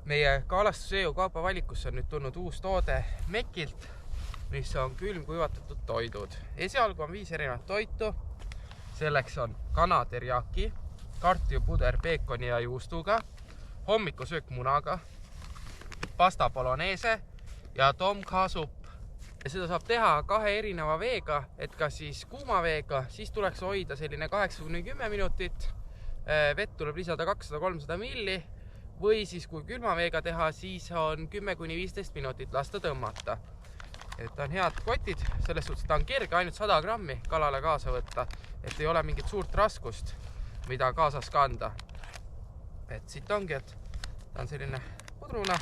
Meie kalastusjõu kaubavalikus on nüüd tulnud uus toode Mekilt, mis on külmkuivatatud toidud. Esialgu on 5 erinevat toitu. Selleks on kana teriyaki, kartulipuder peekoni ja juustuga, hommikusöök munaga, pasta bolognese ja tomkasupp. Ja seda saab teha 2 erineva veega, et ka siis kuuma veega, siis tuleks hoida selline 8–10 minutit. Vett tuleb lisada 200–300 milli või siis kui külma veega teha, siis on 10–15 minutit lasta tõmmata. Et on head kotid, selles suhtes ta on kerge, ainult 100 grammi kalale kaasa võtta, et ei ole mingit suurt raskust, mida kaasas kanda. Et siit ongi, et ta on selline pudruna.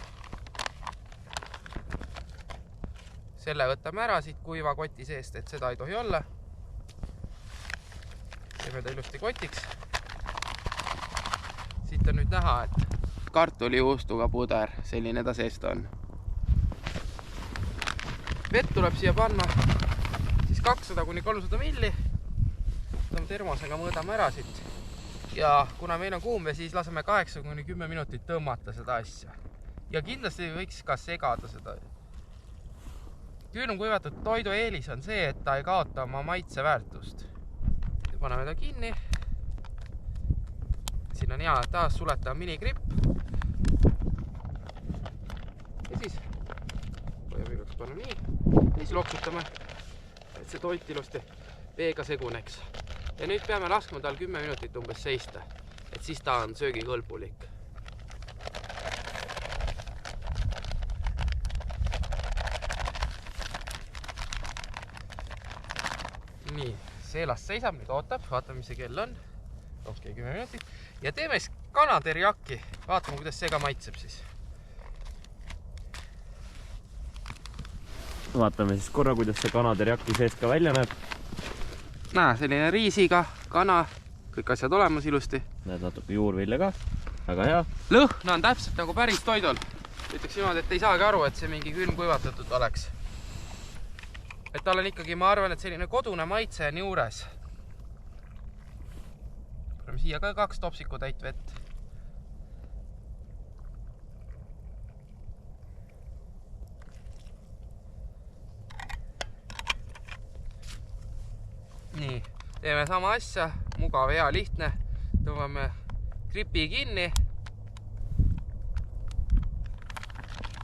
Selle võtame ära siit kuiva koti seest, et seda ei tohi olla. Teeme ta ilusti kotiks. Siit on nüüd näha, et kartulijuustuga puder, selline ta seest on. Vett tuleb siia panna siis 200–300 milli. Termosega mõõdame ära siit. Ja kuna meil on kuum vee, siis laseme 8–10 minutit tõmmata seda asja. Ja kindlasti võiks ka segada seda. Külmkuivatud toidu eelis on see, et ta ei kaota oma maitseväärtust. Paneme ta kinni. Siin on hea taas suleta minikripp. Ja siis võiks panna nii. Ja siis loksutame, et see toit ilusti veega seguneks. Ja nüüd peame laskma tal 10 minutit umbes seista, et siis ta on söögikõlbulik. Nii, see las seisab, nüüd ootab, vaatame, mis see kell on. Okei, 10 minutit. Ja teeme siis kana teriyaki. Vaatame, kuidas see ka maitseb siis. Vaatame siis korra, kuidas see kana teriyaki sees ka välja näeb. Näe, selline riisiga, kana, kõik asjad olemas ilusti. Näed natuke juurvilja ka, väga hea. Lõhna on täpselt nagu päris toidul. Ütleks niimoodi, et ei saagi aru, et see mingi külmkuivatatud oleks. Et tal on ikkagi, ma arvan, et selline kodune maitse on juures. Paneme siia ka 2 topsiku täit vett. Nii, teeme sama asja, mugav, hea, lihtne. Tõmbame gripi kinni.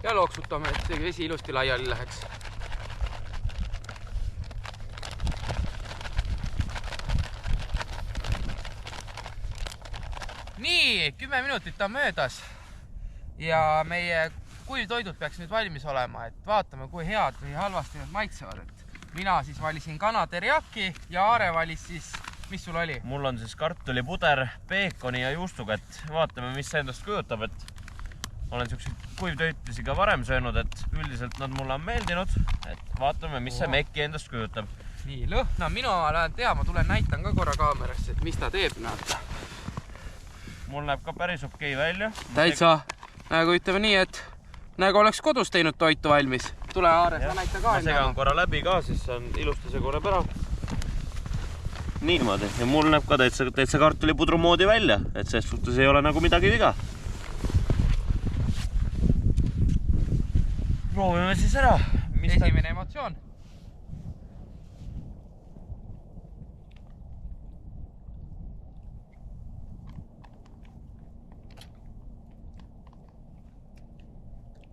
Ja loksutame, et see vesi ilusti laiali läheks. Nii, 10 minutit on möödas ja meie kuivtoidud peaks nüüd valmis olema, et vaatame, kui head või halvasti need maitsevad. Mina siis valisin kana teriyaki ja Aare valis siis, mis sul oli? Mul on siis kartulipuder, peekoni ja juustukett. Vaatame, mis see endast kujutab, et olen siukseid kuivtoitlisi ka varem söönud, et üldiselt nad mulle on meeldinud, et vaatame, mis see Meki endast kujutab. Nii, lõhna minu lähen tea, ma tulen näitan ka korra kaamerasse, et mis ta teeb näeb. Mul näeb ka päris okei välja. Täitsa, nagu ütleme nii, et nagu oleks kodus teinud toitu valmis. Tule Aare, sa näita ka enda. Ma segan korra läbi ka, siis on ilusti see korrab ära. Niimoodi. Ja mul näeb ka täitsa kartulipudru moodi välja, et selles suhtes ei ole nagu midagi viga. Proovime siis ära. Esimene emotsioon.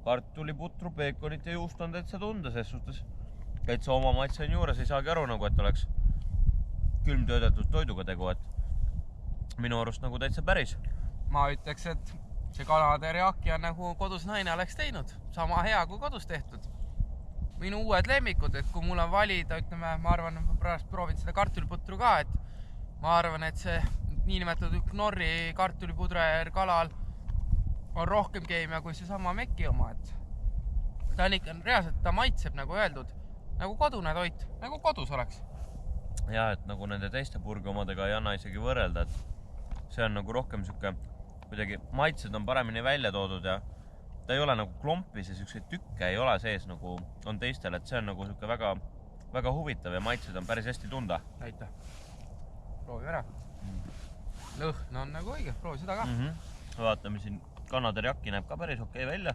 Kartuliputru, peekonit ja juust on täitsa tunda selles suhtes. Täitsa oma maitse on juures, ei saagi aru nagu, et oleks külmtöödetud toiduga tegu, et minu arust nagu täitsa päris. Ma ütleks, et see kana teriyaki on nagu kodus naine oleks teinud. Sama hea kui kodus tehtud. Minu uued lemmikud, et kui mul on valida, ütleme, ma arvan, ma pärast proovin seda kartuliputru ka, et ma arvan, et see niinimetatud Knorri kartulipudrer kalal on rohkem keemia kui see sama Meki oma, et ta on ikka reaalselt, ta maitseb nagu öeldud, nagu kodune toit, nagu kodus oleks. Ja, et nagu nende teiste purgi omadega ei anna isegi võrrelda, et see on nagu rohkem siuke, kuidagi maitsed on paremini välja toodud ja ta ei ole nagu klompis ja siukseid tükke ei ole sees nagu on teistel, et see on nagu siuke väga, väga huvitav ja maitsed on päris hästi tunda. Näita. Proovi ära. Lõhn on nagu õige, proovi seda ka. Vaatame siin kanaterjaki näeb ka päris okei välja.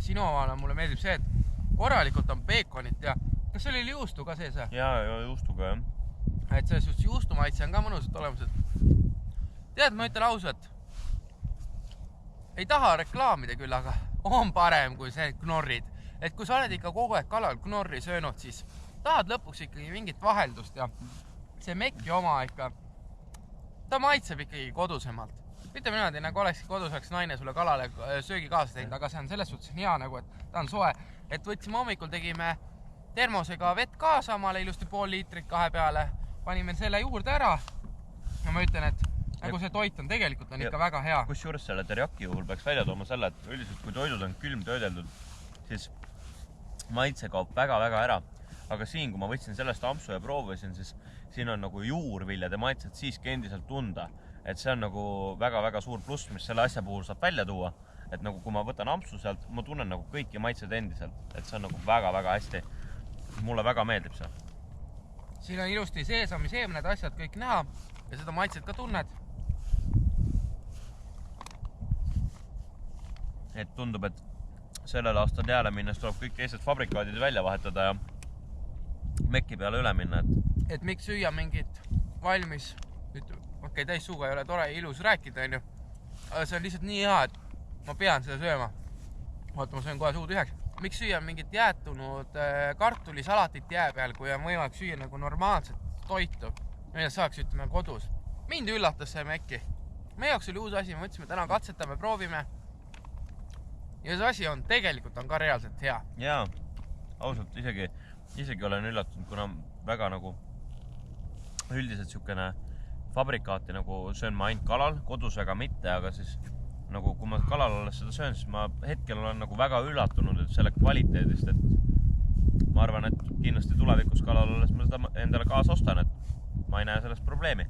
Sinu omale mulle meeldib see, et korralikult on peekonit ja kas seal oli juustu ka sees? Ja juustuga jah. Et selles suhtes juustumaitse on ka mõnusalt olemas. Tead, ma ütlen ausalt, ei taha reklaamida küll, aga on parem kui see knorrid. Et kui sa oled ikka kogu aeg kalal knorri söönud, siis tahad lõpuks ikkagi mingit vaheldust ja see Meki oma ikka, ta maitseb ikkagi kodusemalt. Ütleme niimoodi, nagu olekski koduseks naine sulle kalale söögi kaasa teinud, aga see on selles suhtes hea, nagu, et ta on soe. Et võtsime hommikul, tegime termosega vett kaasa, omale ilusti pool liitrit 2 peale, panime selle juurde ära ja ma ütlen, et nagu see toit on tegelikult on ikka väga hea. Kusjuures selle terjaki juhul peaks välja tooma selle, et üldiselt kui toidud on külmtöödeldud, siis maitse kaob väga-väga ära. Aga siin, kui ma võtsin sellest ampsu ja proovisin, siis siin on nagu juurviljade maitset siiski endiselt tunda. Et see on nagu väga-väga suur pluss, mis selle asja puhul saab välja tuua. Et nagu kui ma võtan ampsu sealt, ma tunnen nagu kõiki maitsed endiselt. Et see on nagu väga-väga hästi. Mulle väga meeldib see. Siin on ilusti seesami seemned asjad kõik näha ja seda maitset ka tunned. Et tundub, et sellel aastal jääle minnes tuleb kõik teised fabrikaadid välja vahetada ja Meki peale üle minna. Et miks süüa mingit valmis, okei, täis suuga ei ole tore ja ilus rääkida, on ju. Aga see on lihtsalt nii hea, et ma pean seda sööma. Vaata, ma söön kohe suu tühjaks. Miks süüa mingit jäätunud kartulisalatit jää peal, kui on võimalik süüa nagu normaalset toitu, mida saaks, ütleme, kodus. Mind üllatas see Meki. Meie jaoks oli uus asi, me võtsime täna katsetame, proovime. Ja see asi on tegelikult on ka reaalselt hea. Jaa, ausalt, isegi olen üllatunud, kuna väga nagu üldiselt siukene fabrikaati nagu söön ma ainult kalal, kodus väga mitte, aga siis nagu kui ma kalal alles seda söön, siis ma hetkel olen nagu väga üllatunud et selle kvaliteedist, et ma arvan, et kindlasti tulevikus kalal alles ma seda endale kaasa ostan, et ma ei näe sellest probleemi.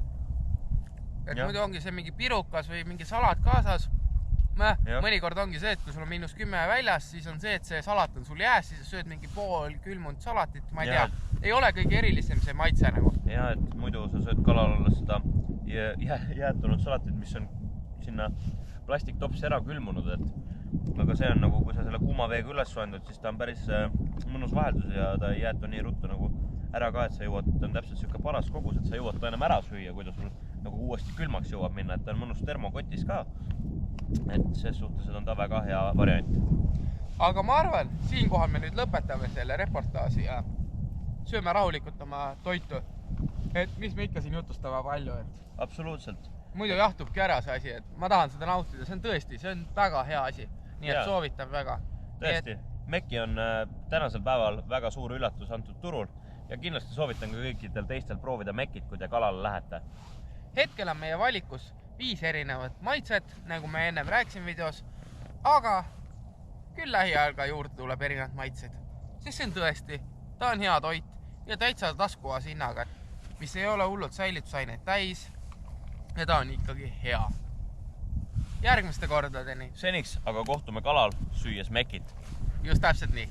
Et muidu ongi see mingi pirukas või mingi salat kaasas. Mõnikord ongi see, et kui sul on -10 väljas, siis on see, et see salat on sul jääs, siis sööd mingi pool külmunud salatit, ma ei tea. Ei ole kõige erilisem see maitse nagu. Ja, et muidu sa sööd kalal alles seda jäätunud salatit, mis on sinna plastiktopsi ära külmunud, et aga see on nagu, kui sa selle kuuma veega üles soendud, siis ta on päris mõnus vaheldus ja ta ei jäätu nii ruttu nagu ära ka, et sa jõuad, ta on täpselt siuke paras kogus, et sa jõuad ta enam ära süüa, kui ta sul nagu uuesti külmaks jõuab minna, et ta on mõnus termokotis ka. Et ses suhtes on ta väga hea variant. Aga ma arvan, siinkohal me nüüd lõpetame selle reportaasi ja sööme rahulikult oma toitu. Et mis me ikka siin jutustame palju, et absoluutselt. Muidu jahtubki ära see asi, et ma tahan seda nautida, see on tõesti, see on väga hea asi. Nii et soovitan väga. Tõesti, Meki on tänasel päeval väga suur üllatus antud turul ja kindlasti soovitan ka kõikidel teistel proovida Mekit, kui te kalale lähete. Hetkel on meie valikus 5 erinevat maitset, nagu me ennem rääksin videos, aga küll lähiajal ka juurde tuleb erinevad maitsed. Sest see on tõesti, ta on hea toit ja täitsa taskukohase hinnaga, mis ei ole hullult säilitusaineid täis ja ta on ikkagi hea. Järgmiste kordadeni. Seniks aga kohtume kalal süües Mekit. Just täpselt nii.